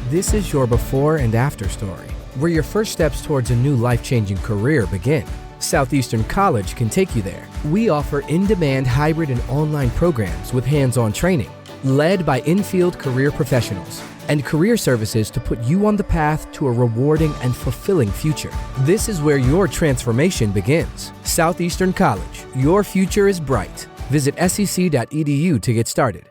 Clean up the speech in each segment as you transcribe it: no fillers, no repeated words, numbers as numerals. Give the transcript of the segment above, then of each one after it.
This is your before and after story, where your first steps towards a new life-changing career begin. Southeastern College can take you there. We offer in-demand hybrid and online programs with hands-on training, led by in-field career professionals, and career services to put you on the path to a rewarding and fulfilling future. This is where your transformation begins. Southeastern College, your future is bright. Visit sec.edu to get started.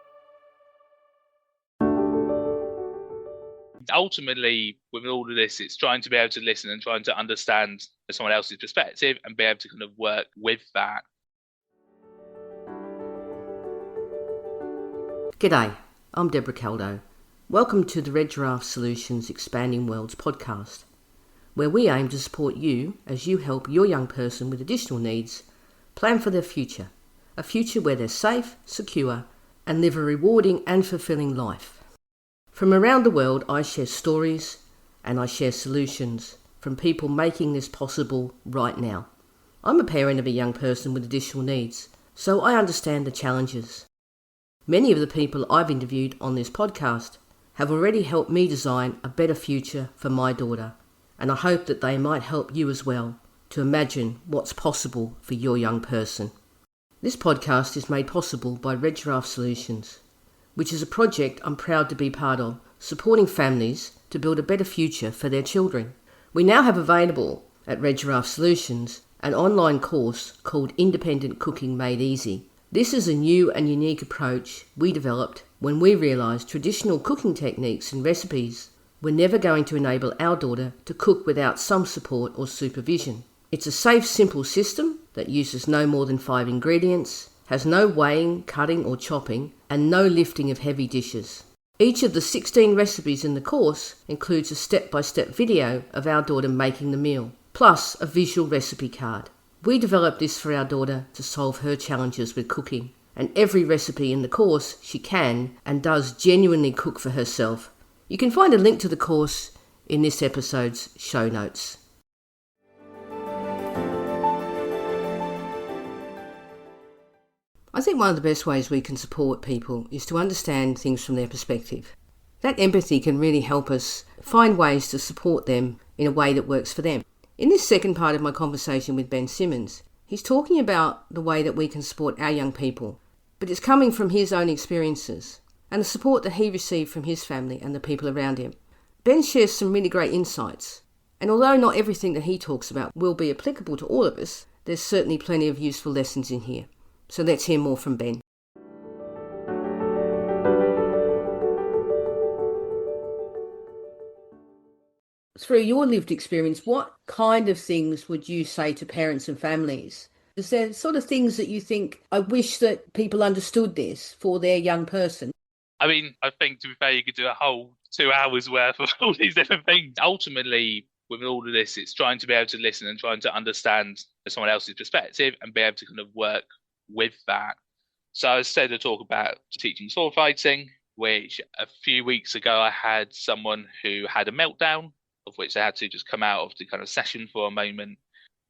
Ultimately, with all of this, it's trying to be able to listen and trying to understand someone else's perspective and be able to kind of work with that. G'day, I'm Debra Caldow. Welcome to the Red Giraffe Solutions Expanding Worlds podcast, where we aim to support you as you help your young person with additional needs plan for their future, a future where they're safe, secure, and live a rewarding and fulfilling life. From around the world, I share stories and I share solutions from people making this possible right now. I'm a parent of a young person with additional needs, so I understand the challenges. Many of the people I've interviewed on this podcast have already helped me design a better future for my daughter, and I hope that they might help you as well to imagine what's possible for your young person. This podcast is made possible by Red Giraffe Solutions, which is a project I'm proud to be part of, supporting families to build a better future for their children. We now have available at Red Giraffe Solutions an online course called Independent Cooking Made Easy. This is a new and unique approach we developed when we realised traditional cooking techniques and recipes were never going to enable our daughter to cook without some support or supervision. It's a safe, simple system that uses no more than 5 ingredients, has no weighing, cutting or chopping, and no lifting of heavy dishes. Each of the 16 recipes in the course includes a step-by-step video of our daughter making the meal, plus a visual recipe card. We developed this for our daughter to solve her challenges with cooking, and every recipe in the course she can and does genuinely cook for herself. You can find a link to the course in this episode's show notes. I think one of the best ways we can support people is to understand things from their perspective. That empathy can really help us find ways to support them in a way that works for them. In this second part of my conversation with Ben Simmonds, he's talking about the way that we can support our young people, but it's coming from his own experiences and the support that he received from his family and the people around him. Ben shares some really great insights, and although not everything that he talks about will be applicable to all of us, there's certainly plenty of useful lessons in here. So let's hear more from Ben. Through your lived experience, what kind of things would you say to parents and families? Is there sort of things that you think, I wish that people understood this for their young person? I mean, I think, to be fair, you could do a whole 2 hours worth of all these different things. Ultimately, with all of this, it's trying to be able to listen and trying to understand someone else's perspective and be able to kind of work with that. So I said to talk about teaching sword fighting, which a few weeks ago I had someone who had a meltdown, of which they had to just come out of the kind of session for a moment,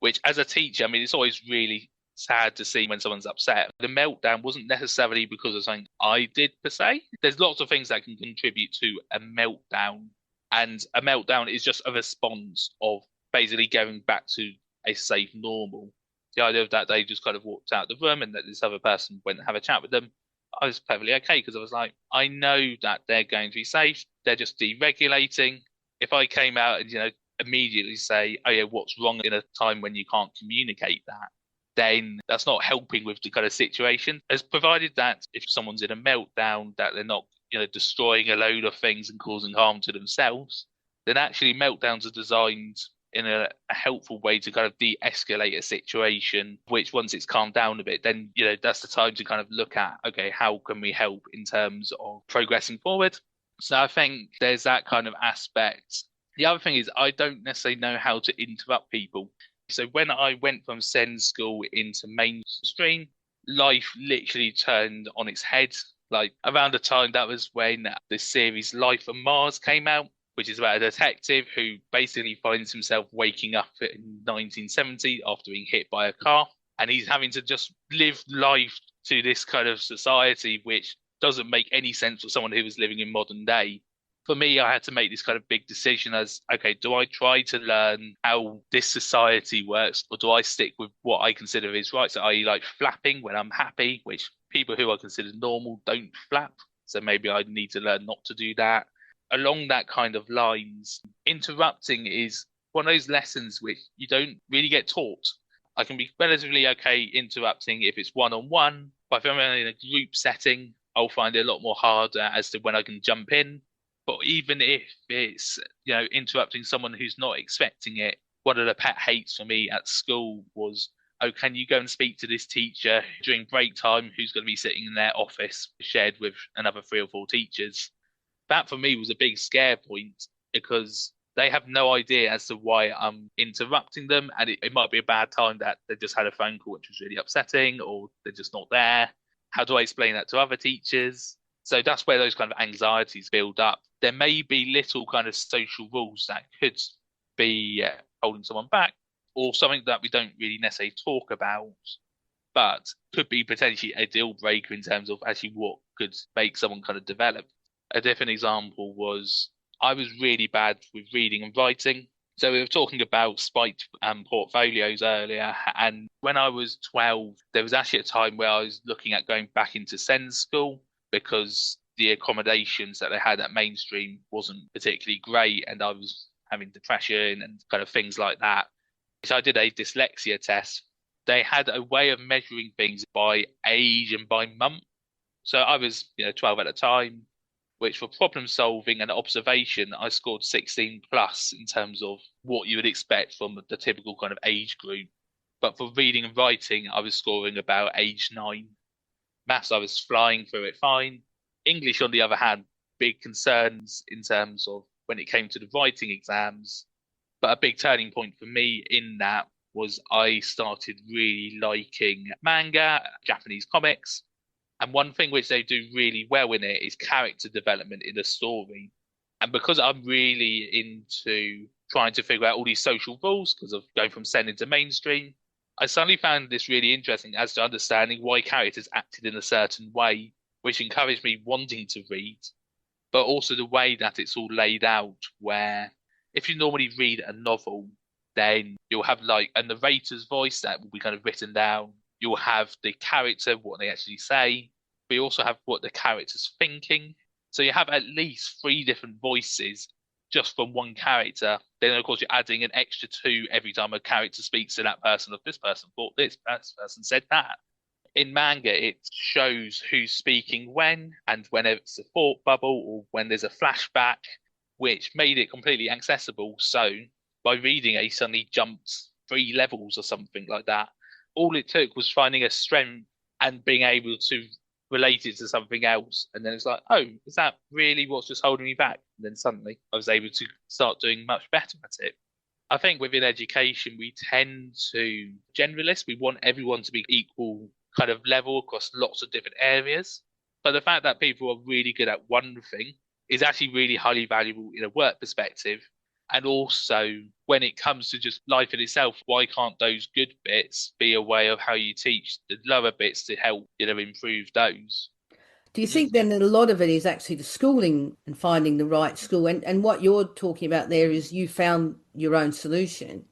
which as a teacher, I mean, it's always really sad to see when someone's upset. The meltdown wasn't necessarily because of something I did per se. There's lots of things that can contribute to a meltdown, and a meltdown is just a response of basically going back to a safe normal. The idea of that they just kind of walked out the room and that this other person went and have a chat with them, I was perfectly okay, because I was like, I know that they're going to be safe. They're just deregulating. If I came out and, immediately say, oh yeah, what's wrong in a time when you can't communicate that, then that's not helping with the kind of situation. As provided that if someone's in a meltdown, that they're not, destroying a load of things and causing harm to themselves, then actually meltdowns are designed in a helpful way to kind of de-escalate a situation, which once it's calmed down a bit, then, that's the time to kind of look at, okay, how can we help in terms of progressing forward? So I think there's that kind of aspect. The other thing is I don't necessarily know how to interrupt people. So when I went from SEND school into mainstream, life literally turned on its head. Like around the time that was when the series Life on Mars came out, which is about a detective who basically finds himself waking up in 1970 after being hit by a car. And he's having to just live life to this kind of society, which doesn't make any sense for someone who was living in modern day. For me, I had to make this kind of big decision as, okay, do I try to learn how this society works, or do I stick with what I consider is right? So, i.e., like flapping when I'm happy, which people who I consider normal don't flap. So maybe I need to learn not to do that. Along that kind of lines, interrupting is one of those lessons which you don't really get taught. I can be relatively okay interrupting if it's one-on-one, but if I'm in a group setting, I'll find it a lot more harder as to when I can jump in. But even if it's, interrupting someone who's not expecting it, one of the pet hates for me at school was, oh, can you go and speak to this teacher during break time who's going to be sitting in their office shared with another 3 or 4 teachers? That for me was a big scare point because they have no idea as to why I'm interrupting them. And it might be a bad time that they just had a phone call which was really upsetting, or they're just not there. How do I explain that to other teachers? So that's where those kind of anxieties build up. There may be little kind of social rules that could be holding someone back, or something that we don't really necessarily talk about, but could be potentially a deal breaker in terms of actually what could make someone kind of develop. A different example was I was really bad with reading and writing. So we were talking about spiked portfolios earlier. And when I was 12, there was actually a time where I was looking at going back into SEND school because the accommodations that they had at mainstream wasn't particularly great. And I was having depression and kind of things like that. So I did a dyslexia test. They had a way of measuring things by age and by month. So I was 12 at the time, which for problem solving and observation, I scored 16 plus in terms of what you would expect from the typical kind of age group. But for reading and writing, I was scoring about age 9. Maths, I was flying through it fine. English, on the other hand, big concerns in terms of when it came to the writing exams. But a big turning point for me in that was I started really liking manga, Japanese comics. And one thing which they do really well in it is character development in a story. And because I'm really into trying to figure out all these social rules because of going from SEND into mainstream, I suddenly found this really interesting as to understanding why characters acted in a certain way, which encouraged me wanting to read, but also the way that it's all laid out, where if you normally read a novel, then you'll have like a narrator's voice that will be kind of written down. You'll have the character, what they actually say. But you also have what the character's thinking. So you have at least 3 different voices just from one character. Then, of course, you're adding an extra 2 every time a character speaks to that person. Of this person thought this person said that. In manga, it shows who's speaking when, and when it's a thought bubble or when there's a flashback, which made it completely accessible. So by reading it, he suddenly jumped 3 levels or something like that. All it took was finding a strength and being able to relate it to something else. And then it's like, oh, is that really what's just holding me back? And then suddenly I was able to start doing much better at it. I think within education, we tend to generalist. We want everyone to be equal kind of level across lots of different areas. But the fact that people are really good at one thing is actually really highly valuable in a work perspective. And also, when it comes to just life in itself, why can't those good bits be a way of how you teach the lower bits to help, improve those? Do you think then that a lot of it is actually the schooling and finding the right school? And what you're talking about there is you found your own solution.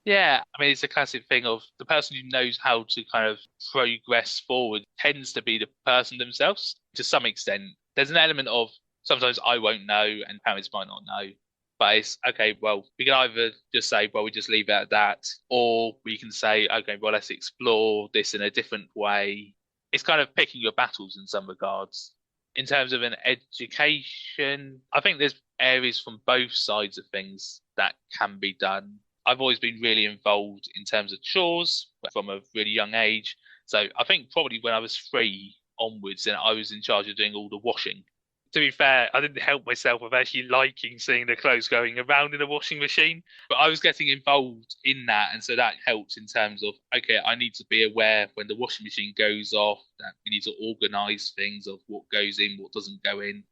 Yeah, I mean, it's a classic thing of the person who knows how to kind of progress forward tends to be the person themselves to some extent. There's an element of sometimes I won't know and parents might not know. But it's, okay, well, we can either just say, well, we just leave it at that, or we can say, okay, well, let's explore this in a different way. It's kind of picking your battles in some regards. In terms of an education, I think there's areas from both sides of things that can be done. I've always been really involved in terms of chores from a really young age. So I think probably when I was 3 onwards, then I was in charge of doing all the washing. To be fair, I didn't help myself with actually liking seeing the clothes going around in the washing machine, but I was getting involved in that. And so that helped in terms of, okay, I need to be aware when the washing machine goes off, that we need to organize things of what goes in, what doesn't go in.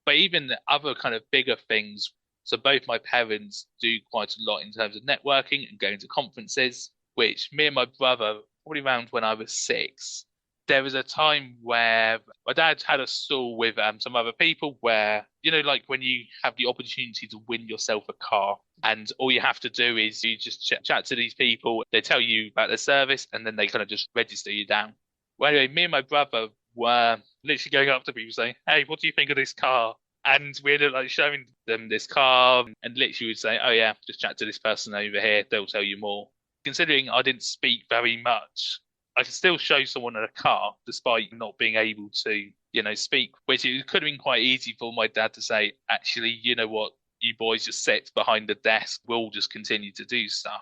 But even the other kind of bigger things. So both my parents do quite a lot in terms of networking and going to conferences, which me and my brother, probably around when I was 6, There was a time where my dad had a stall with some other people where, like when you have the opportunity to win yourself a car and all you have to do is you just chat to these people, they tell you about their service and then they kind of just register you down. Well, anyway, me and my brother were literally going up to people saying, hey, what do you think of this car? And we ended up like showing them this car and literally would say, oh yeah, just chat to this person over here, they'll tell you more. Considering I didn't speak very much, I could still show someone a car despite not being able to, speak, which it could have been quite easy for my dad to say, actually, you know what, you boys just sit behind the desk, we'll just continue to do stuff.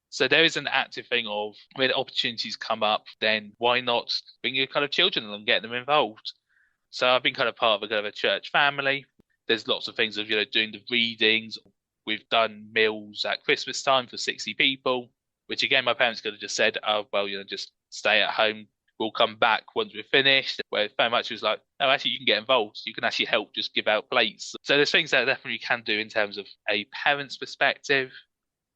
So there is an active thing of when opportunities come up, then why not bring your kind of children and get them involved? So I've been kind of part of a kind of a church family. There's lots of things of, doing the readings. We've done meals at Christmas time for 60 people, which again, my parents could have just said, oh, well, just stay at home. We'll come back once we're finished. Where very much it was like, no, actually, you can get involved. You can actually help just give out plates. So there's things that I definitely can do in terms of a parent's perspective.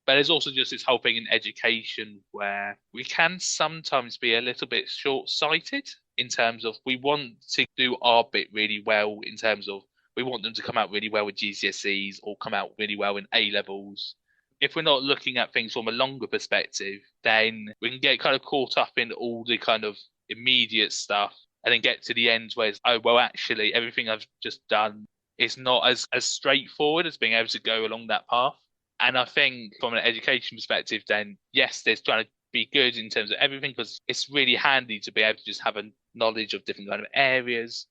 But there's also just this whole thing in education where we can sometimes be a little bit short-sighted in terms of we want to do our bit really well in terms of we want them to come out really well with GCSEs or come out really well in A-levels. If we're not looking at things from a longer perspective, then we can get kind of caught up in all the kind of immediate stuff and then get to the end where it's, oh, well, actually, everything I've just done is not as straightforward as being able to go along that path. And I think from an education perspective, then, yes, there's trying to be good in terms of everything because it's really handy to be able to just have a knowledge of different kind of areas.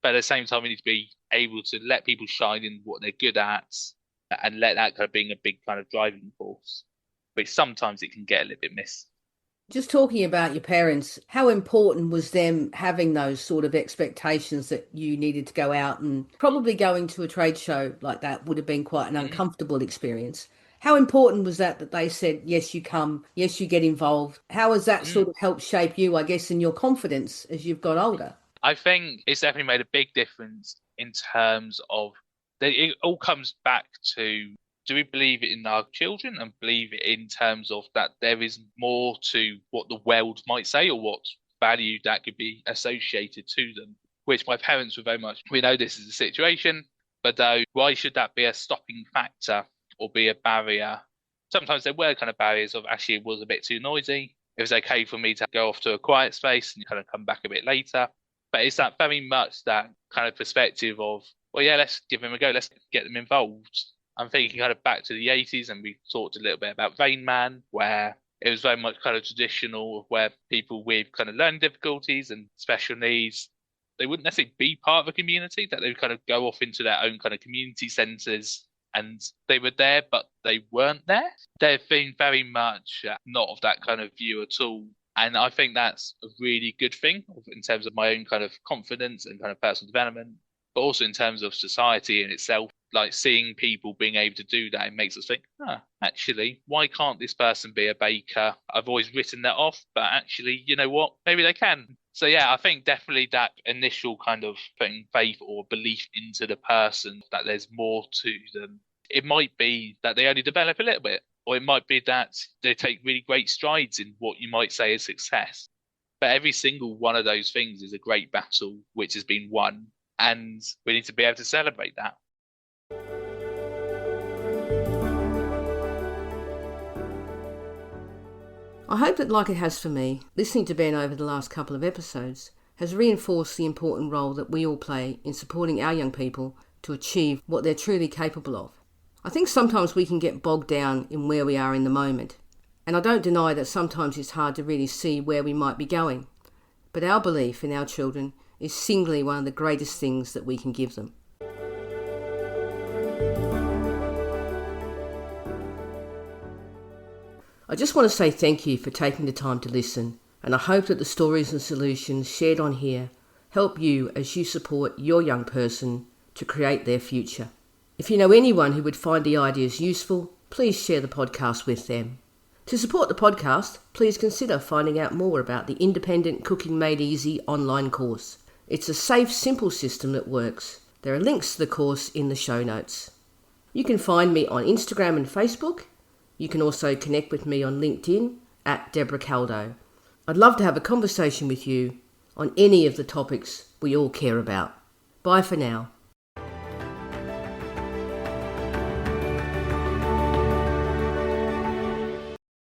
But at the same time, we need to be able to let people shine in what they're good at and let that kind of being a big kind of driving force. But sometimes it can get a little bit missed. Just talking about your parents, how important was them having those sort of expectations that you needed to go out, and probably going to a trade show like that would have been quite an uncomfortable experience. How important was that they said, yes, you come, yes, you get involved? How has that sort of helped shape you, I guess, in your confidence as you've got older? I think it's definitely made a big difference in terms of that it all comes back to, do we believe in our children and believe in terms of that there is more to what the world might say or what value that could be associated to them, which my parents were very much, we know this is a situation, but though, why should that be a stopping factor or be a barrier? Sometimes there were kind of barriers of actually it was a bit too noisy. It was okay for me to go off to a quiet space and kind of come back a bit later. But it's that very much that kind of perspective of, well, yeah, let's give them a go. Let's get them involved. I'm thinking kind of back to the 80s, and we talked a little bit about Rain Man, where it was very much kind of traditional, where people with kind of learning difficulties and special needs, they wouldn't necessarily be part of a community, that they would kind of go off into their own kind of community centres, and they were there, but they weren't there. They've been very much not of that kind of view at all. And I think that's a really good thing in terms of my own kind of confidence and kind of personal development, but also in terms of society in itself. Like seeing people being able to do that, it makes us think, actually, why can't this person be a baker? I've always written that off, but actually, you know what? Maybe they can. So yeah, I think definitely that initial kind of putting faith or belief into the person that there's more to them. It might be that they only develop a little bit, or it might be that they take really great strides in what you might say is success. But every single one of those things is a great battle which has been won, and we need to be able to celebrate that. I hope that, like it has for me, listening to Ben over the last couple of episodes has reinforced the important role that we all play in supporting our young people to achieve what they're truly capable of. I think sometimes we can get bogged down in where we are in the moment, and I don't deny that sometimes it's hard to really see where we might be going, but our belief in our children is singly one of the greatest things that we can give them. I just want to say thank you for taking the time to listen, and I hope that the stories and solutions shared on here help you as you support your young person to create their future. If you know anyone who would find the ideas useful, please share the podcast with them. To support the podcast, please consider finding out more about the Independent Cooking Made Easy online course. It's a safe, simple system that works. There are links to the course in the show notes. You can find me on Instagram and Facebook. You can also connect with me on LinkedIn at Debra Caldow. I'd love to have a conversation with you on any of the topics we all care about. Bye for now.